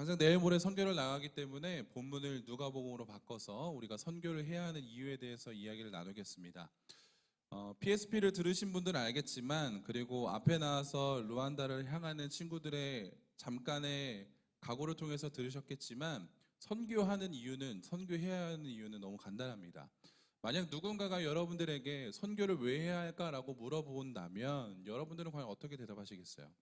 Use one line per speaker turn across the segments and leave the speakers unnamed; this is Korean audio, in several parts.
당장 내일 모레 선교를 나가기 때문에 본문을 누가복음으로 바꿔서 우리가 선교를 해야 하는 이유에 대해서 이야기를 나누겠습니다. PSP를 들으신 분들은 알겠지만, 그리고 앞에 나와서 루안다를 향하는 친구들의 잠깐의 각오를 통해서 들으셨겠지만, 선교해야 하는 이유는 너무 간단합니다. 만약 누군가가 여러분들에게 선교를 왜 해야 할까라고 물어본다면 여러분들은 과연 어떻게 대답하시겠어요?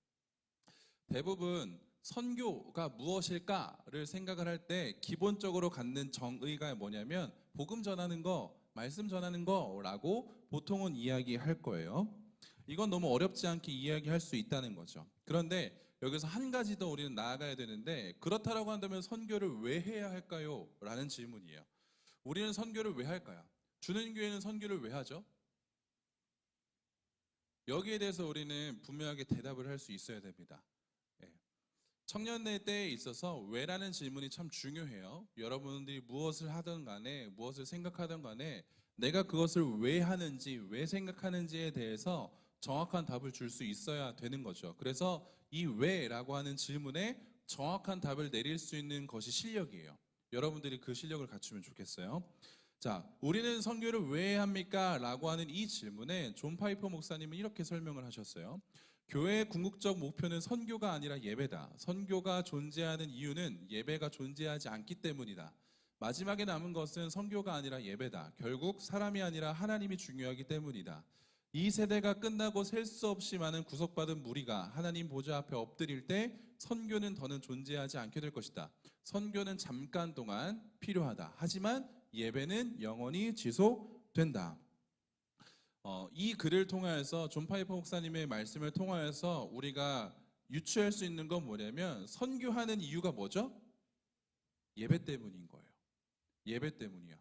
대부분 선교가 무엇일까를 생각을 할 때 기본적으로 갖는 정의가 뭐냐면 복음 전하는 거, 말씀 전하는 거라고 보통은 이야기할 거예요. 이건 너무 어렵지 않게 이야기할 수 있다는 거죠. 그런데 여기서 한 가지 더 우리는 나아가야 되는데, 그렇다라고 한다면 선교를 왜 해야 할까요? 라는 질문이에요. 우리는 선교를 왜 할까요? 주는 교회는 선교를 왜 하죠? 여기에 대해서 우리는 분명하게 대답을 할 수 있어야 됩니다. 청년대 때에 있어서 왜라는 질문이 참 중요해요. 여러분들이 무엇을 하든 간에, 무엇을 생각하든 간에 내가 그것을 왜 하는지, 왜 생각하는지에 대해서 정확한 답을 줄 수 있어야 되는 거죠. 그래서 이 왜라고 하는 질문에 정확한 답을 내릴 수 있는 것이 실력이에요. 여러분들이 그 실력을 갖추면 좋겠어요. 자, 우리는 선교를 왜 합니까? 라고 하는 이 질문에 존 파이퍼 목사님은 이렇게 설명을 하셨어요. 교회의 궁극적 목표는 선교가 아니라 예배다. 선교가 존재하는 이유는 예배가 존재하지 않기 때문이다. 마지막에 남은 것은 선교가 아니라 예배다. 결국 사람이 아니라 하나님이 중요하기 때문이다. 이 세대가 끝나고 셀 수 없이 많은 구속받은 무리가 하나님 보좌 앞에 엎드릴 때 선교는 더는 존재하지 않게 될 것이다. 선교는 잠깐 동안 필요하다. 하지만 예배는 영원히 지속된다. 이 글을 통하여서 존 파이퍼 목사님의 말씀을 통하여서 우리가 유추할 수 있는 건 뭐냐면, 선교하는 이유가 뭐죠? 예배 때문인 거예요. 예배 때문이야.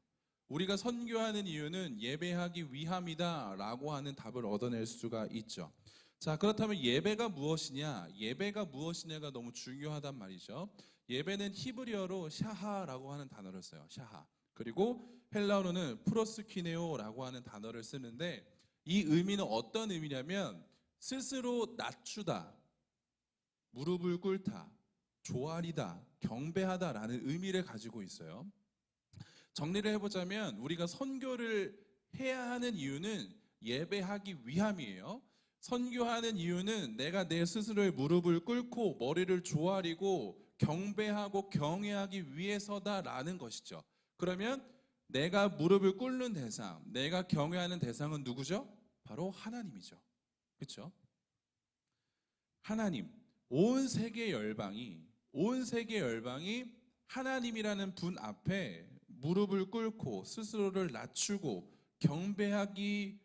우리가 선교하는 이유는 예배하기 위함이다 라고 하는 답을 얻어낼 수가 있죠. 자, 그렇다면 예배가 무엇이냐? 예배가 무엇이냐가 너무 중요하단 말이죠. 예배는 히브리어로 샤하라고 하는 단어를 써요. 샤하. 그리고 헬라어로는 프로스키네오라고 하는 단어를 쓰는데, 이 의미는 어떤 의미냐면 스스로 낮추다, 무릎을 꿇다, 조아리다, 경배하다라는 의미를 가지고 있어요. 정리를 해보자면 우리가 선교를 해야 하는 이유는 예배하기 위함이에요. 선교하는 이유는 내가 내 스스로의 무릎을 꿇고 머리를 조아리고 경배하고 경외하기 위해서다라는 것이죠. 그러면 내가 무릎을 꿇는 대상, 내가 경외하는 대상은 누구죠? 바로 하나님이죠. 그렇죠? 하나님, 온 세계 열방이 하나님이라는 분 앞에 무릎을 꿇고 스스로를 낮추고 경배하게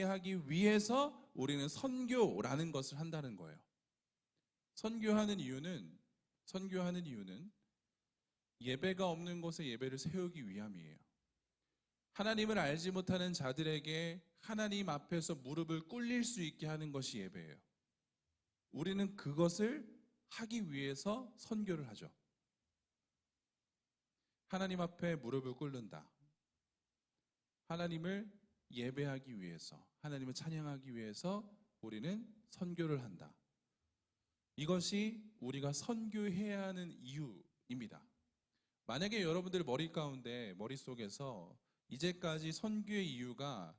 하기 위해서 우리는 선교라는 것을 한다는 거예요. 선교하는 이유는 예배가 없는 곳에 예배를 세우기 위함이에요. 하나님을 알지 못하는 자들에게 하나님 앞에서 무릎을 꿇릴 수 있게 하는 것이 예배예요. 우리는 그것을 하기 위해서 선교를 하죠. 하나님 앞에 무릎을 꿇는다. 하나님을 예배하기 위해서, 하나님을 찬양하기 위해서 우리는 선교를 한다. 이것이 우리가 선교해야 하는 이유입니다. 만약에 여러분들 머릿속에서 이제까지 선교의 이유가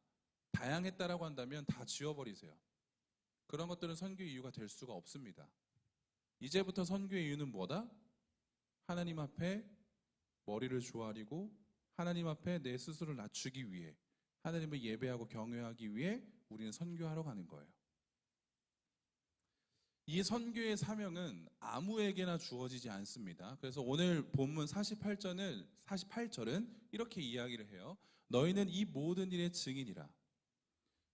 다양했다라고 한다면 다 지워버리세요. 그런 것들은 선교의 이유가 될 수가 없습니다. 이제부터 선교의 이유는 뭐다? 하나님 앞에 머리를 조아리고 하나님 앞에 내 스스로를 낮추기 위해, 하나님을 예배하고 경외하기 위해 우리는 선교하러 가는 거예요. 이 선교의 사명은 아무에게나 주어지지 않습니다. 그래서 오늘 본문 48절은 이렇게 이야기를 해요. 너희는 이 모든 일의 증인이라.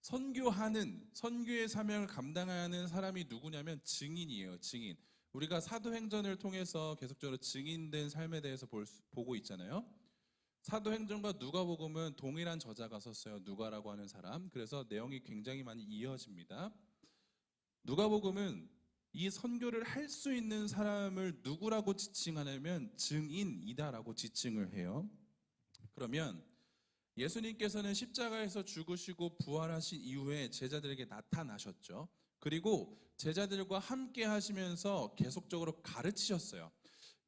선교의 사명을 감당하는 사람이 누구냐면 증인이에요. 증인. 우리가 사도행전을 통해서 계속적으로 증인된 삶에 대해서 보고 있잖아요. 사도행전과 누가복음은 동일한 저자가 썼어요. 누가라고 하는 사람. 그래서 내용이 굉장히 많이 이어집니다. 누가복음은 이 선교를 할 수 있는 사람을 누구라고 지칭하냐면 증인이다라고 지칭을 해요. 그러면 예수님께서는 십자가에서 죽으시고 부활하신 이후에 제자들에게 나타나셨죠. 그리고 제자들과 함께 하시면서 계속적으로 가르치셨어요.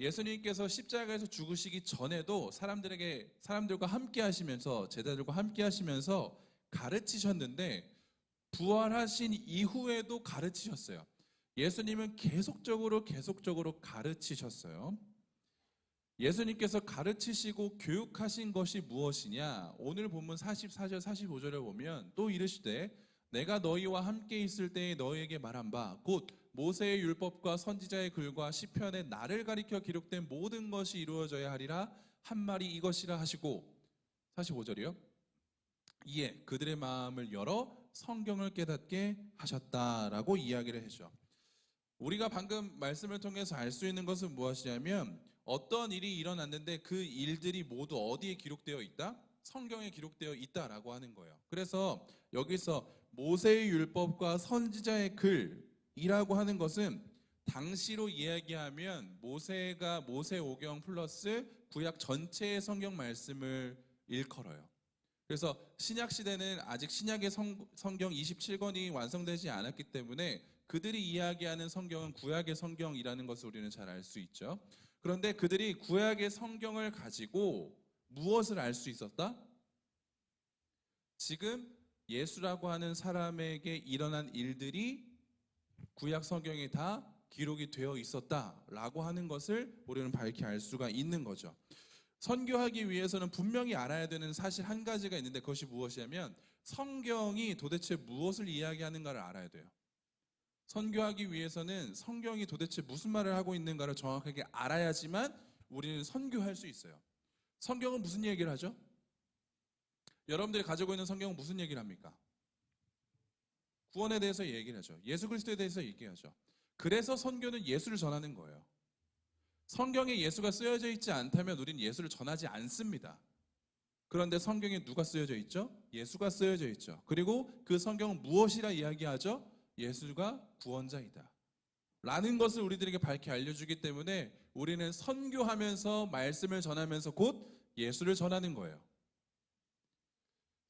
예수님께서 십자가에서 죽으시기 전에도 사람들과 함께 하시면서 제자들과 함께 하시면서 가르치셨는데 부활하신 이후에도 가르치셨어요. 예수님은 계속적으로 가르치셨어요. 예수님께서 가르치시고 교육하신 것이 무엇이냐? 오늘 본문 44절 45절을 보면 또 이르시되 내가 너희와 함께 있을 때에 너희에게 말한 바 곧 모세의 율법과 선지자의 글과 시편에 나를 가리켜 기록된 모든 것이 이루어져야 하리라 한 말이 이것이라 하시고 45절이요. 이에 그들의 마음을 열어 성경을 깨닫게 하셨다라고 이야기를 해줘. 우리가 방금 말씀을 통해서 알 수 있는 것은 무엇이냐면 어떤 일이 일어났는데 그 일들이 모두 어디에 기록되어 있다? 성경에 기록되어 있다라고 하는 거예요. 그래서 여기서 모세의 율법과 선지자의 글이라고 하는 것은 당시로 이야기하면 모세오경 플러스 구약 전체의 성경 말씀을 일컬어요. 그래서 신약 시대는 아직 신약의 성경 27권이 완성되지 않았기 때문에 그들이 이야기하는 성경은 구약의 성경이라는 것을 우리는 잘 알 수 있죠. 그런데 그들이 구약의 성경을 가지고 무엇을 알 수 있었다? 지금 예수라고 하는 사람에게 일어난 일들이 구약 성경에 다 기록이 되어 있었다라고 하는 것을 우리는 밝히 알 수가 있는 거죠. 선교하기 위해서는 분명히 알아야 되는 사실 한 가지가 있는데 그것이 무엇이냐면 성경이 도대체 무엇을 이야기하는가를 알아야 돼요. 선교하기 위해서는 성경이 도대체 무슨 말을 하고 있는가를 정확하게 알아야지만 우리는 선교할 수 있어요. 성경은 무슨 얘기를 하죠? 여러분들이 가지고 있는 성경은 무슨 얘기를 합니까? 구원에 대해서 얘기를 하죠. 예수 그리스도에 대해서 얘기하죠. 그래서 선교는 예수를 전하는 거예요. 성경에 예수가 쓰여져 있지 않다면 우리는 예수를 전하지 않습니다. 그런데 성경에 누가 쓰여져 있죠? 예수가 쓰여져 있죠. 그리고 그 성경은 무엇이라 이야기하죠? 예수가 구원자이다 라는 것을 우리들에게 밝히 알려주기 때문에 우리는 선교하면서 말씀을 전하면서 곧 예수를 전하는 거예요.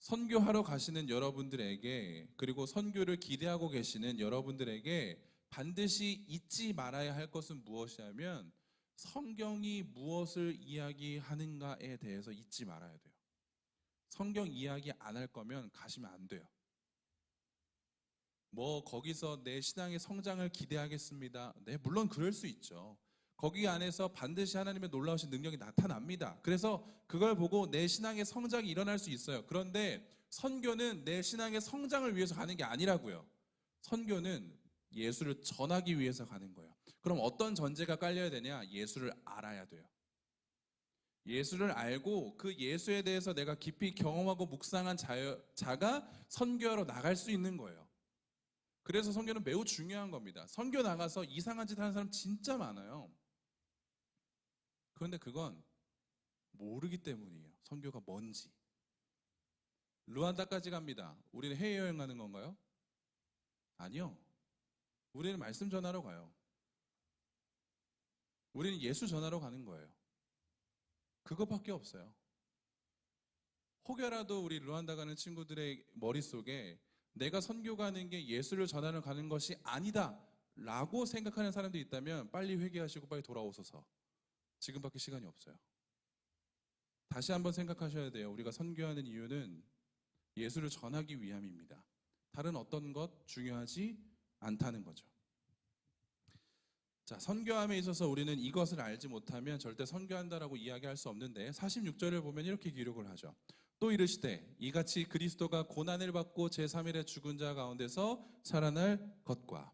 선교하러 가시는 여러분들에게 그리고 선교를 기대하고 계시는 여러분들에게 반드시 잊지 말아야 할 것은 무엇이냐면 성경이 무엇을 이야기하는가에 대해서 잊지 말아야 돼요. 성경 이야기 안 할 거면 가시면 안 돼요. 거기서 내 신앙의 성장을 기대하겠습니다. 네, 물론 그럴 수 있죠. 거기 안에서 반드시 하나님의 놀라우신 능력이 나타납니다. 그래서 그걸 보고 내 신앙의 성장이 일어날 수 있어요. 그런데 선교는 내 신앙의 성장을 위해서 가는 게 아니라고요. 선교는 예수를 전하기 위해서 가는 거예요. 그럼 어떤 전제가 깔려야 되냐? 예수를 알아야 돼요. 예수를 알고 그 예수에 대해서 내가 깊이 경험하고 묵상한 자가 선교하러 나갈 수 있는 거예요. 그래서 선교는 매우 중요한 겁니다. 선교 나가서 이상한 짓 하는 사람 진짜 많아요. 그런데 그건 모르기 때문이에요. 선교가 뭔지. 루안다까지 갑니다. 우리는 해외여행 가는 건가요? 아니요. 우리는 말씀 전하러 가요. 우리는 예수 전하러 가는 거예요. 그것밖에 없어요. 혹여라도 우리 루안다 가는 친구들의 머릿속에 내가 선교 가는 게 예수를 전하러 가는 것이 아니다 라고 생각하는 사람들이 있다면 빨리 회개하시고 빨리 돌아오소서. 지금밖에 시간이 없어요. 다시 한번 생각하셔야 돼요. 우리가 선교하는 이유는 예수를 전하기 위함입니다. 다른 어떤 것 중요하지 않다는 거죠. 자, 선교함에 있어서 우리는 이것을 알지 못하면 절대 선교한다라고 이야기할 수 없는데 46절을 보면 이렇게 기록을 하죠. 또 이르시되 이같이 그리스도가 고난을 받고 제3일에 죽은 자 가운데서 살아날 것과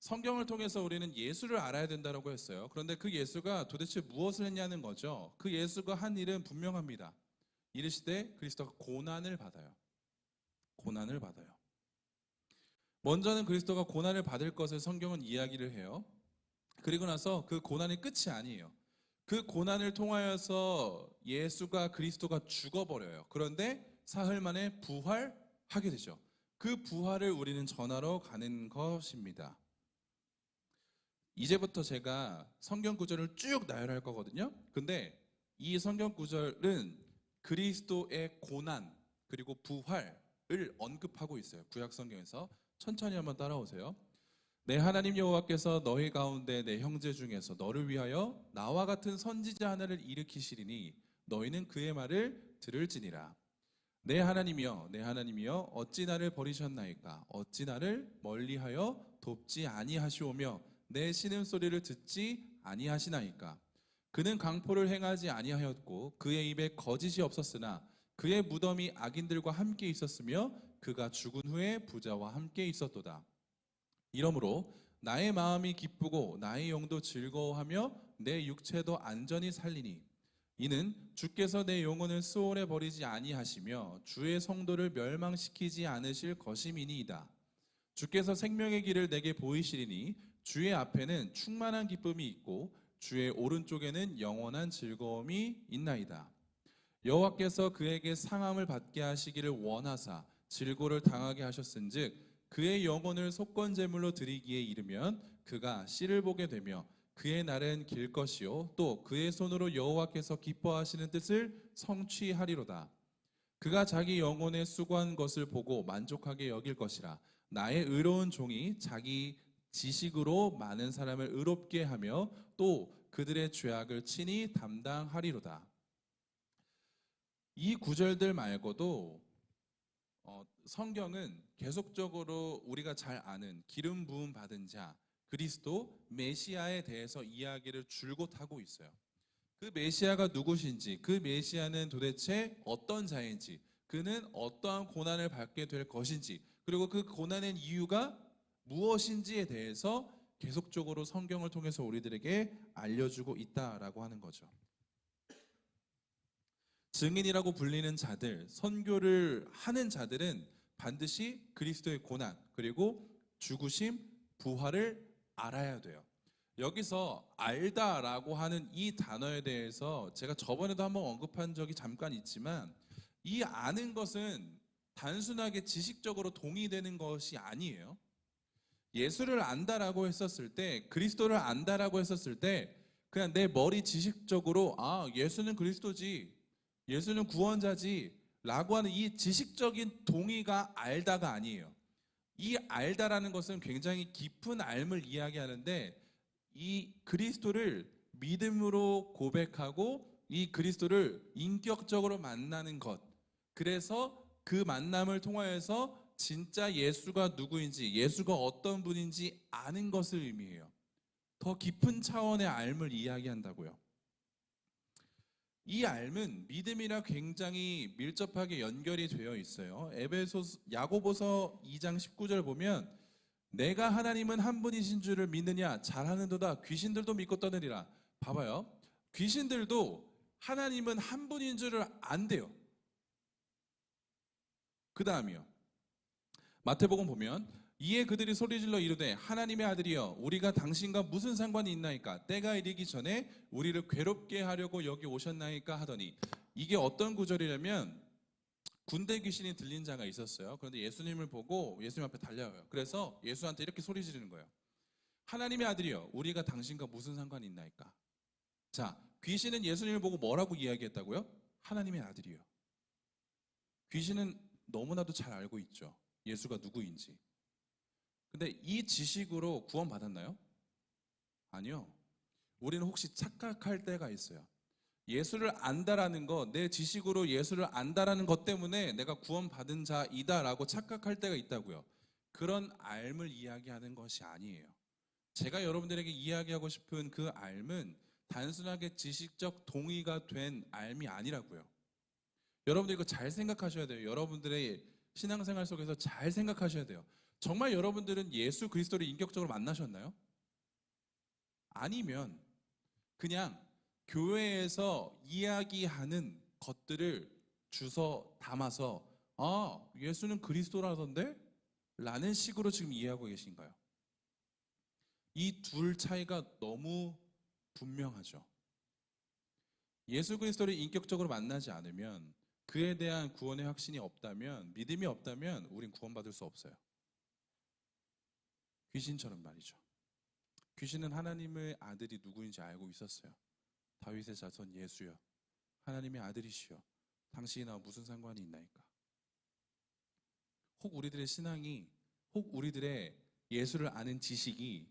성경을 통해서 우리는 예수를 알아야 된다고 했어요. 그런데 그 예수가 도대체 무엇을 했냐는 거죠. 그 예수가 한 일은 분명합니다. 이르시되 그리스도가 고난을 받아요. 고난을 받아요. 먼저는 그리스도가 고난을 받을 것을 성경은 이야기를 해요. 그리고 나서 그 고난이 끝이 아니에요. 그 고난을 통하여서 예수가 그리스도가 죽어버려요. 그런데 사흘 만에 부활하게 되죠. 그 부활을 우리는 전하러 가는 것입니다. 이제부터 제가 성경 구절을 쭉 나열할 거거든요. 근데 이 성경 구절은 그리스도의 고난 그리고 부활을 언급하고 있어요. 구약 성경에서 천천히 한번 따라오세요. 내 하나님 여호와께서 너희 가운데 내 형제 중에서 너를 위하여 나와 같은 선지자 하나를 일으키시리니 너희는 그의 말을 들을지니라. 내 하나님이여 내 하나님이여 어찌 나를 버리셨나이까 어찌 나를 멀리하여 돕지 아니하시오며 내 신음소리를 듣지 아니하시나이까. 그는 강포를 행하지 아니하였고 그의 입에 거짓이 없었으나 그의 무덤이 악인들과 함께 있었으며 그가 죽은 후에 부자와 함께 있었도다. 이러므로 나의 마음이 기쁘고 나의 영도 즐거워하며 내 육체도 안전히 살리니 이는 주께서 내 영혼을 수월에 버리지 아니하시며 주의 성도를 멸망시키지 않으실 것임이니이다. 주께서 생명의 길을 내게 보이시리니 주의 앞에는 충만한 기쁨이 있고 주의 오른쪽에는 영원한 즐거움이 있나이다. 여호와께서 그에게 상함을 받게 하시기를 원하사 질고를 당하게 하셨은즉 그의 영혼을 속건제물로 드리기에 이르면 그가 씨를 보게 되며 그의 날은 길 것이요 또 그의 손으로 여호와께서 기뻐하시는 뜻을 성취하리로다. 그가 자기 영혼에 수고한 것을 보고 만족하게 여길 것이라. 나의 의로운 종이 자기 지식으로 많은 사람을 의롭게 하며 또 그들의 죄악을 친히 담당하리로다. 이 구절들 말고도 성경은 계속적으로 우리가 잘 아는 기름 부음 받은 자 그리스도 메시아에 대해서 이야기를 줄곧 하고 있어요. 그 메시아가 누구신지, 그 메시아는 도대체 어떤 자인지, 그는 어떠한 고난을 받게 될 것인지, 그리고 그 고난의 이유가 무엇인지에 대해서 계속적으로 성경을 통해서 우리들에게 알려주고 있다라고 하는 거죠. 증인이라고 불리는 자들, 선교를 하는 자들은 반드시 그리스도의 고난, 그리고 죽으심, 부활을 알아야 돼요. 여기서 알다라고 하는 이 단어에 대해서 제가 저번에도 한번 언급한 적이 잠깐 있지만 이 아는 것은 단순하게 지식적으로 동의되는 것이 아니에요. 예수를 안다라고 했었을 때, 그리스도를 안다라고 했었을 때 그냥 내 머리 지식적으로 예수는 그리스도지, 예수는 구원자지 라고 하는 이 지식적인 동의가 알다가 아니에요. 이 알다라는 것은 굉장히 깊은 알을 이야기하는데 이 그리스도를 믿음으로 고백하고 이 그리스도를 인격적으로 만나는 것, 그래서 그 만남을 통하여서 진짜 예수가 누구인지, 예수가 어떤 분인지 아는 것을 의미해요. 더 깊은 차원의 알을 이야기한다고요. 이 알은 믿음이랑 굉장히 밀접하게 연결이 되어 있어요. 야고보서 2장 19절 보면 내가 하나님은 한 분이신 줄을 믿느냐 잘하는도다 귀신들도 믿고 떠느리라. 봐봐요. 귀신들도 하나님은 한 분인 줄을 안대요. 그 다음이요. 마태복음 보면 이에 그들이 소리질러 이르되 하나님의 아들이여 우리가 당신과 무슨 상관이 있나이까 때가 이르기 전에 우리를 괴롭게 하려고 여기 오셨나이까 하더니, 이게 어떤 구절이냐면 군대 귀신이 들린 자가 있었어요. 그런데 예수님을 보고 예수님 앞에 달려와요. 그래서 예수한테 이렇게 소리 지르는 거예요. 하나님의 아들이여 우리가 당신과 무슨 상관이 있나이까. 자, 귀신은 예수님을 보고 뭐라고 이야기했다고요? 하나님의 아들이요. 귀신은 너무나도 잘 알고 있죠. 예수가 누구인지. 근데 이 지식으로 구원받았나요? 아니요. 우리는 혹시 착각할 때가 있어요. 예수를 안다라는 것, 내 지식으로 예수를 안다라는 것 때문에 내가 구원받은 자이다라고 착각할 때가 있다고요. 그런 알을 이야기하는 것이 아니에요. 제가 여러분들에게 이야기하고 싶은 그 알은 단순하게 지식적 동의가 된 알이 아니라고요. 여러분들 이거 잘 생각하셔야 돼요. 여러분들의 신앙생활 속에서 잘 생각하셔야 돼요. 정말 여러분들은 예수 그리스도를 인격적으로 만나셨나요? 아니면 그냥 교회에서 이야기하는 것들을 주워 담아서 예수는 그리스도라던데? 라는 식으로 지금 이해하고 계신가요? 이 둘 차이가 너무 분명하죠. 예수 그리스도를 인격적으로 만나지 않으면, 그에 대한 구원의 확신이 없다면, 믿음이 없다면 우린 구원받을 수 없어요. 귀신처럼 말이죠. 귀신은 하나님의 아들이 누구인지 알고 있었어요. 다윗의 자손 예수여, 하나님의 아들이시여, 당신이 나와 무슨 상관이 있나이까. 혹 우리들의 신앙이, 혹 우리들의 예수를 아는 지식이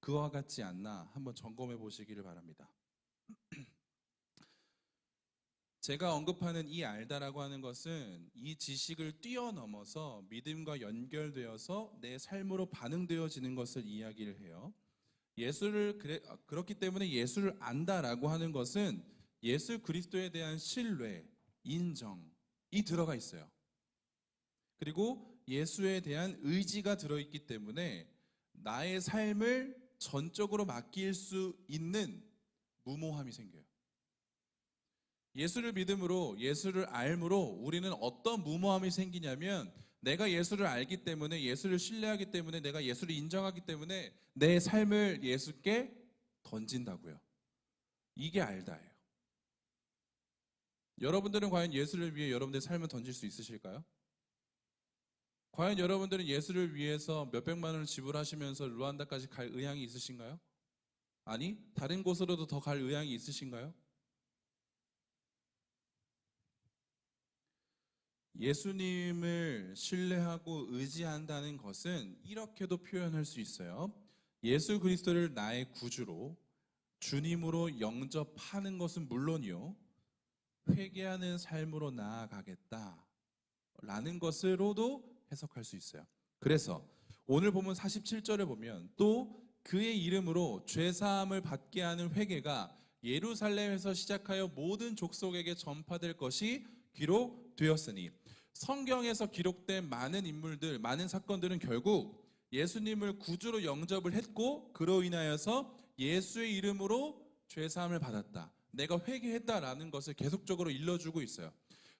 그와 같지 않나 한번 점검해 보시기를 바랍니다. 제가 언급하는 이 알다라고 하는 것은 이 지식을 뛰어넘어서 믿음과 연결되어서 내 삶으로 반응되어지는 것을 이야기를 해요. 그렇기 때문에 예수를 안다라고 하는 것은 예수 그리스도에 대한 신뢰, 인정이 들어가 있어요. 그리고 예수에 대한 의지가 들어있기 때문에 나의 삶을 전적으로 맡길 수 있는 무모함이 생겨요. 예수를 믿음으로, 예수를 알므로 우리는 어떤 무모함이 생기냐면 내가 예수를 알기 때문에, 예수를 신뢰하기 때문에, 내가 예수를 인정하기 때문에 내 삶을 예수께 던진다고요. 이게 알다예요. 여러분들은 과연 예수를 위해 여러분들의 삶을 던질 수 있으실까요? 과연 여러분들은 예수를 위해서 몇백만 원을 지불하시면서 루안다까지 갈 의향이 있으신가요? 아니, 다른 곳으로도 더 갈 의향이 있으신가요? 예수님을 신뢰하고 의지한다는 것은 이렇게도 표현할 수 있어요. 예수 그리스도를 나의 구주로, 주님으로 영접하는 것은 물론이요, 회개하는 삶으로 나아가겠다 라는 것으로도 해석할 수 있어요. 그래서 오늘 보면 47절에 보면 또 그의 이름으로 죄사함을 받게 하는 회개가 예루살렘에서 시작하여 모든 족속에게 전파될 것이 기록되었으니, 성경에서 기록된 많은 인물들, 많은 사건들은 결국 예수님을 구주로 영접을 했고 그로 인하여서 예수의 이름으로 죄사함을 받았다, 내가 회개했다라는 것을 계속적으로 일러주고 있어요.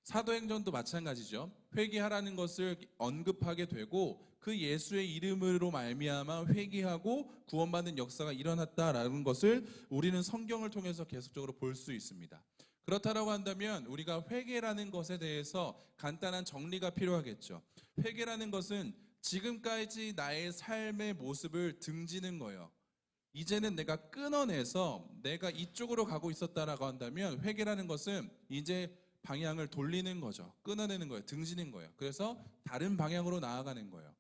사도행전도 마찬가지죠. 회개하라는 것을 언급하게 되고 그 예수의 이름으로 말미암아 회개하고 구원받는 역사가 일어났다라는 것을 우리는 성경을 통해서 계속적으로 볼 수 있습니다. 그렇다라고 한다면 우리가 회개라는 것에 대해서 간단한 정리가 필요하겠죠. 회개라는 것은 지금까지 나의 삶의 모습을 등지는 거예요. 이제는 내가 끊어내서 내가 이쪽으로 가고 있었다라고 한다면 회개라는 것은 이제 방향을 돌리는 거죠. 끊어내는 거예요. 등지는 거예요. 그래서 다른 방향으로 나아가는 거예요.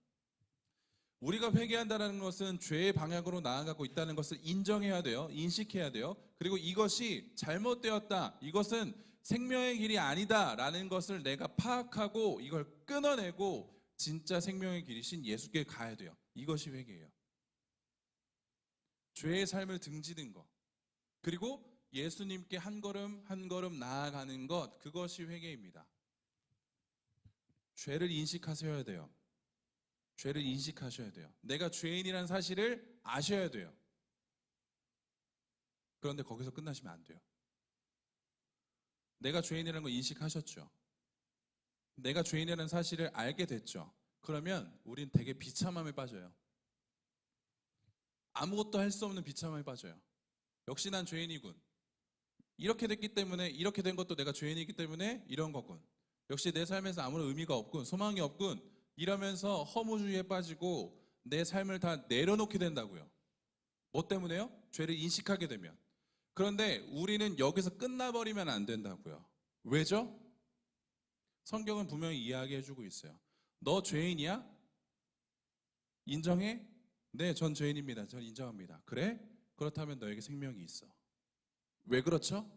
우리가 회개한다는 것은 죄의 방향으로 나아가고 있다는 것을 인정해야 돼요. 인식해야 돼요. 그리고 이것이 잘못되었다, 이것은 생명의 길이 아니다 라는 것을 내가 파악하고 이걸 끊어내고 진짜 생명의 길이신 예수께 가야 돼요. 이것이 회개예요. 죄의 삶을 등지는 것, 그리고 예수님께 한 걸음 한 걸음 나아가는 것, 그것이 회개입니다. 죄를 인식하셔야 돼요. 죄를 인식하셔야 돼요. 내가 죄인이라는 사실을 아셔야 돼요. 그런데 거기서 끝나시면 안 돼요. 내가 죄인이라는 걸 인식하셨죠. 내가 죄인이라는 사실을 알게 됐죠. 그러면 우린 되게 비참함에 빠져요. 아무것도 할 수 없는 비참함에 빠져요. 역시 난 죄인이군. 이렇게 됐기 때문에, 이렇게 된 것도 내가 죄인이기 때문에 이런 거군. 역시 내 삶에서 아무런 의미가 없군, 소망이 없군, 이러면서 허무주의에 빠지고 내 삶을 다 내려놓게 된다고요. 뭐 때문에요? 죄를 인식하게 되면. 그런데 우리는 여기서 끝나버리면 안 된다고요. 왜죠? 성경은 분명히 이야기해주고 있어요. 너 죄인이야? 인정해? 네, 전 죄인입니다. 전 인정합니다. 그래? 그렇다면 너에게 생명이 있어. 왜 그렇죠?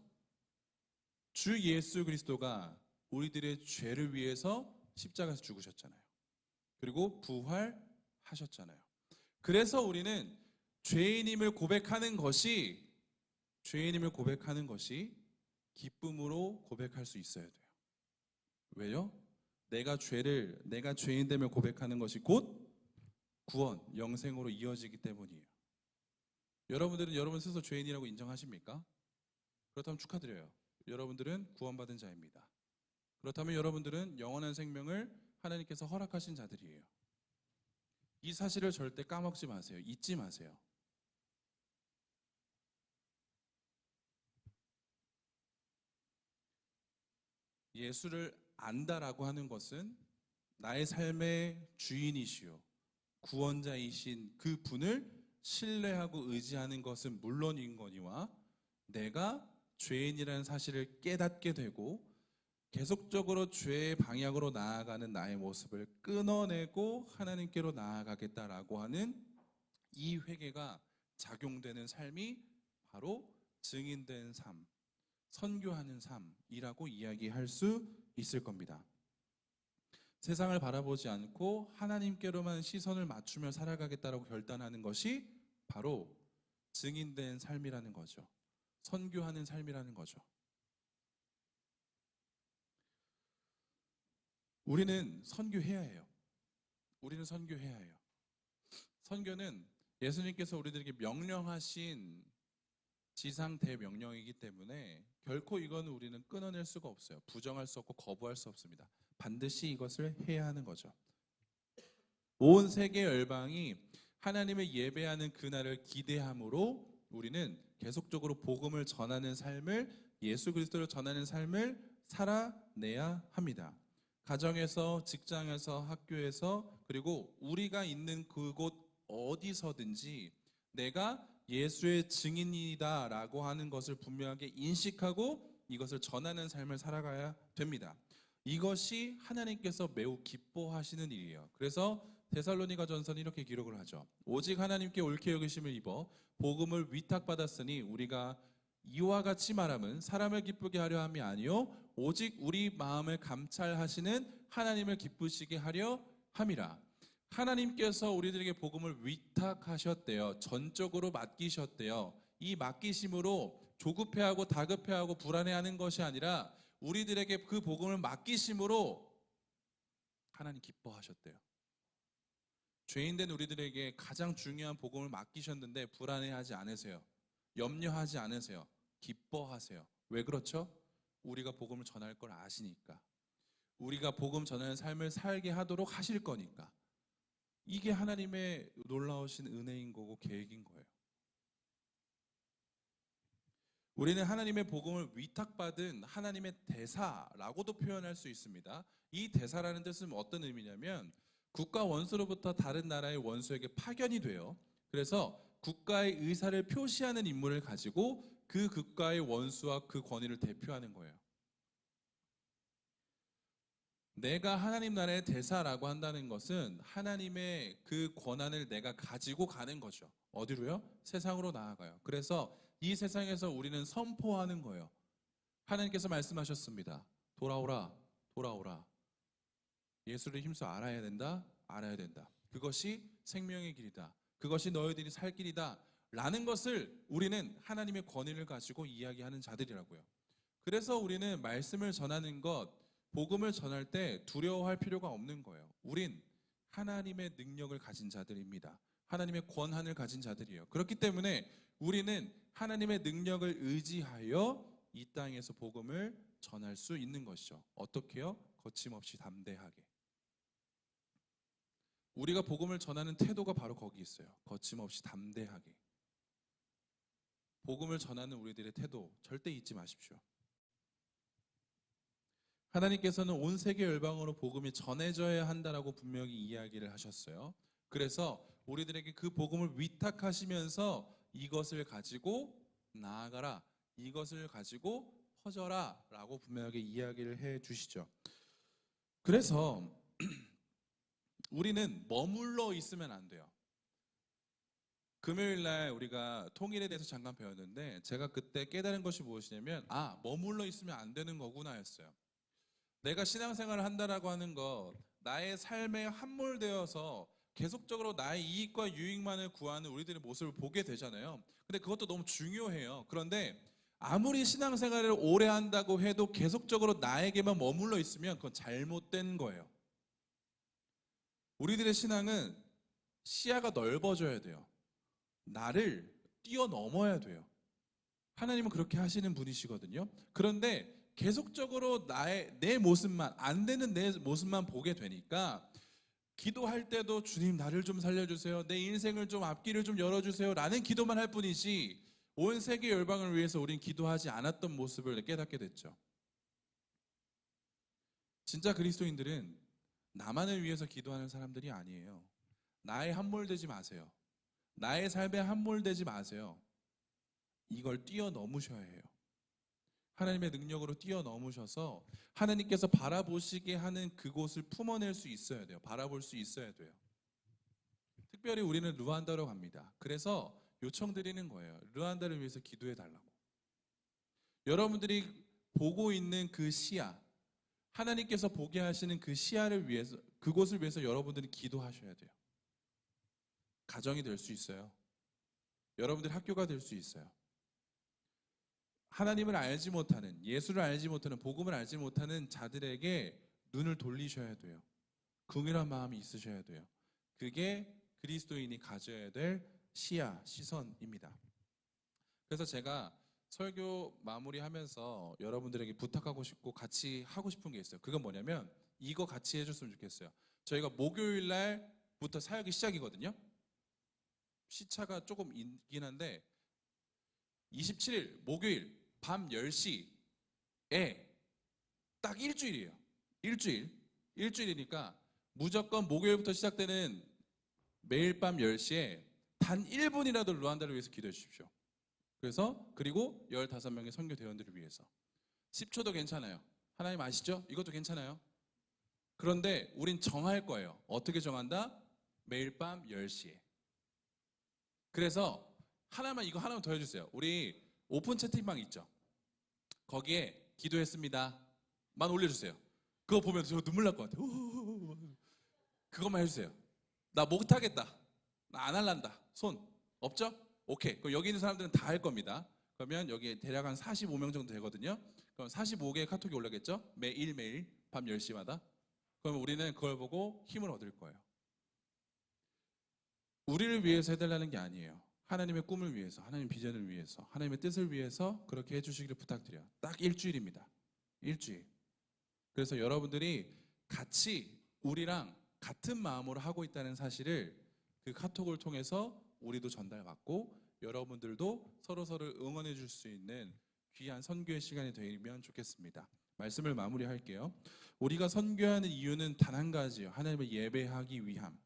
주 예수 그리스도가 우리들의 죄를 위해서 십자가에서 죽으셨잖아요. 그리고 부활하셨잖아요. 그래서 우리는 죄인임을 고백하는 것이 기쁨으로 고백할 수 있어야 돼요. 왜요? 내가 죄인됨을 고백하는 것이 곧 구원, 영생으로 이어지기 때문이에요. 여러분들은 여러분 스스로 죄인이라고 인정하십니까? 그렇다면 축하드려요. 여러분들은 구원받은 자입니다. 그렇다면 여러분들은 영원한 생명을 하나님께서 허락하신 자들이에요. 이 사실을 절대 까먹지 마세요. 잊지 마세요. 예수를 안다라고 하는 것은 나의 삶의 주인이시요 구원자이신 그 분을 신뢰하고 의지하는 것은 물론인 거니와 내가 죄인이라는 사실을 깨닫게 되고 계속적으로 죄의 방향으로 나아가는 나의 모습을 끊어내고 하나님께로 나아가겠다라고 하는 이 회개가 작용되는 삶이 바로 증인된 삶, 선교하는 삶이라고 이야기할 수 있을 겁니다. 세상을 바라보지 않고 하나님께로만 시선을 맞추며 살아가겠다라고 결단하는 것이 바로 증인된 삶이라는 거죠. 선교하는 삶이라는 거죠. 우리는 선교해야 해요. 우리는 선교해야 해요. 선교는 예수님께서 우리들에게 명령하신 지상 대명령이기 때문에 결코 이거는 우리는 끊어낼 수가 없어요. 부정할 수 없고 거부할 수 없습니다. 반드시 이것을 해야 하는 거죠. 온 세계 열방이 하나님을 예배하는 그날을 기대함으로 우리는 계속적으로 복음을 전하는 삶을, 예수 그리스도를 전하는 삶을 살아내야 합니다. 가정에서, 직장에서, 학교에서, 그리고 우리가 있는 그곳 어디서든지 내가 예수의 증인이다 라고 하는 것을 분명하게 인식하고 이것을 전하는 삶을 살아가야 됩니다. 이것이 하나님께서 매우 기뻐하시는 일이에요. 그래서 데살로니가 전서는 이렇게 기록을 하죠. 오직 하나님께 옳게 여기심을 입어 복음을 위탁받았으니 우리가 이와 같이 말함은 사람을 기쁘게 하려 함이 아니요 오직 우리 마음을 감찰하시는 하나님을 기쁘시게 하려 함이라. 하나님께서 우리들에게 복음을 위탁하셨대요. 전적으로 맡기셨대요. 이 맡기심으로 조급해하고 다급해하고 불안해하는 것이 아니라 우리들에게 그 복음을 맡기심으로 하나님 기뻐하셨대요. 죄인된 우리들에게 가장 중요한 복음을 맡기셨는데 불안해하지 않으세요. 염려하지 않으세요. 기뻐하세요. 왜 그렇죠? 우리가 복음을 전할 걸 아시니까. 우리가 복음 전하는 삶을 살게 하도록 하실 거니까. 이게 하나님의 놀라우신 은혜인 거고 계획인 거예요. 우리는 하나님의 복음을 위탁받은 하나님의 대사라고도 표현할 수 있습니다. 이 대사라는 뜻은 어떤 의미냐면 국가 원수로부터 다른 나라의 원수에게 파견이 돼요. 그래서 국가의 의사를 표시하는 임무를 가지고 그 국가의 원수와 그 권위를 대표하는 거예요. 내가 하나님 나라의 대사라고 한다는 것은 하나님의 그 권한을 내가 가지고 가는 거죠. 어디로요? 세상으로 나아가요. 그래서 이 세상에서 우리는 선포하는 거예요. 하나님께서 말씀하셨습니다. 돌아오라, 돌아오라. 예수를 힘써 알아야 된다, 알아야 된다. 그것이 생명의 길이다. 그것이 너희들이 살 길이다. 라는 것을 우리는 하나님의 권위를 가지고 이야기하는 자들이라고요. 그래서 우리는 말씀을 전하는 것, 복음을 전할 때 두려워할 필요가 없는 거예요. 우린 하나님의 능력을 가진 자들입니다. 하나님의 권한을 가진 자들이에요. 그렇기 때문에 우리는 하나님의 능력을 의지하여 이 땅에서 복음을 전할 수 있는 것이죠. 어떻게요? 거침없이 담대하게. 우리가 복음을 전하는 태도가 바로 거기 있어요. 거침없이 담대하게. 복음을 전하는 우리들의 태도 절대 잊지 마십시오. 하나님께서는 온 세계 열방으로 복음이 전해져야 한다라고 분명히 이야기를 하셨어요. 그래서 우리들에게 그 복음을 위탁하시면서 이것을 가지고 나아가라, 이것을 가지고 퍼져라 라고 분명하게 이야기를 해 주시죠. 그래서 우리는 머물러 있으면 안 돼요. 금요일 날 우리가 통일에 대해서 잠깐 배웠는데 제가 그때 깨달은 것이 무엇이냐면 머물러 있으면 안 되는 거구나 였어요. 내가 신앙생활을 한다라고 하는 것, 나의 삶에 함몰되어서 계속적으로 나의 이익과 유익만을 구하는 우리들의 모습을 보게 되잖아요. 근데 그것도 너무 중요해요. 그런데 아무리 신앙생활을 오래 한다고 해도 계속적으로 나에게만 머물러 있으면 그건 잘못된 거예요. 우리들의 신앙은 시야가 넓어져야 돼요. 나를 뛰어넘어야 돼요. 하나님은 그렇게 하시는 분이시거든요. 그런데 계속적으로 내 모습만, 안 되는 내 모습만 보게 되니까 기도할 때도 주님 나를 좀 살려주세요. 내 인생을 좀 앞길을 좀 열어주세요. 라는 기도만 할 뿐이지 온 세계 열방을 위해서 우린 기도하지 않았던 모습을 깨닫게 됐죠. 진짜 그리스도인들은 나만을 위해서 기도하는 사람들이 아니에요. 나에 함몰되지 마세요. 나의 삶에 함몰되지 마세요. 이걸 뛰어넘으셔야 해요. 하나님의 능력으로 뛰어넘으셔서 하나님께서 바라보시게 하는 그곳을 품어낼 수 있어야 돼요. 바라볼 수 있어야 돼요. 특별히 우리는 르완다로 갑니다. 그래서 요청드리는 거예요. 르완다를 위해서 기도해 달라고. 여러분들이 보고 있는 그 시야, 하나님께서 보게 하시는 그 시야를 위해서, 그곳을 위해서 여러분들이 기도하셔야 돼요. 가정이 될 수 있어요. 여러분들 학교가 될 수 있어요. 하나님을 알지 못하는, 예수를 알지 못하는, 복음을 알지 못하는 자들에게 눈을 돌리셔야 돼요. 긍휼한 마음이 있으셔야 돼요. 그게 그리스도인이 가져야 될 시야, 시선입니다. 그래서 제가 설교 마무리하면서 여러분들에게 부탁하고 싶고 같이 하고 싶은 게 있어요. 그건 뭐냐면 이거 같이 해줬으면 좋겠어요. 저희가 목요일 날부터 사역이 시작이거든요. 시차가 조금 있긴 한데 27일 목요일 밤 10시에 딱 일주일이에요. 일주일이니까 무조건 목요일부터 시작되는 매일 밤 10시에 단 1분이라도 르완다를 위해서 기도해 주십시오. 그리고 15명의 선교 대원들을 위해서 10초도 괜찮아요. 하나님 아시죠? 이것도 괜찮아요. 그런데 우린 정할 거예요. 어떻게 정한다? 매일 밤 10시에. 그래서 이거 하나만 더 해주세요. 우리 오픈 채팅방 있죠? 거기에 기도했습니다 만 올려주세요. 그거 보면 저 눈물 날 것 같아요. 그것만 해주세요. 나 못하겠다, 나 안 할란다, 손 없죠? 오케이. 그럼 여기 있는 사람들은 다 할 겁니다. 그러면 여기 대략 한 45명 정도 되거든요. 그럼 45개의 카톡이 올라겠죠? 매일 밤 10시마다. 그러면 우리는 그걸 보고 힘을 얻을 거예요. 우리를 위해서 해달라는 게 아니에요. 하나님의 꿈을 위해서, 하나님의 비전을 위해서, 하나님의 뜻을 위해서 그렇게 해주시기를 부탁드려요. 딱 일주일입니다. 일주일. 그래서 여러분들이 같이 우리랑 같은 마음으로 하고 있다는 사실을 그 카톡을 통해서 우리도 전달받고 여러분들도 서로서로 응원해 줄 수 있는 귀한 선교의 시간이 되면 좋겠습니다. 말씀을 마무리할게요. 우리가 선교하는 이유는 단 한 가지예요. 하나님을 예배하기 위함.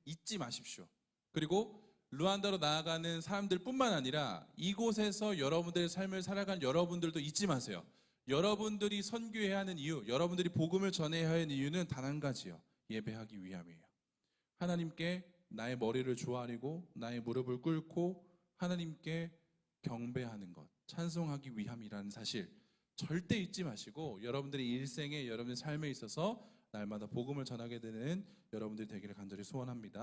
잊지 마십시오. 그리고 르완다로 나아가는 사람들뿐만 아니라 이곳에서 여러분들의 삶을 살아간 여러분들도 잊지 마세요. 여러분들이 선교해야 하는 이유, 여러분들이 복음을 전해야 하는 이유는 단 한 가지요. 예배하기 위함이에요. 하나님께 나의 머리를 조아리고 나의 무릎을 꿇고 하나님께 경배하는 것, 찬송하기 위함이라는 사실 절대 잊지 마시고 여러분들의 일생에, 여러분의 삶에 있어서 날마다 복음을 전하게 되는 여러분들이 되기를 간절히 소원합니다.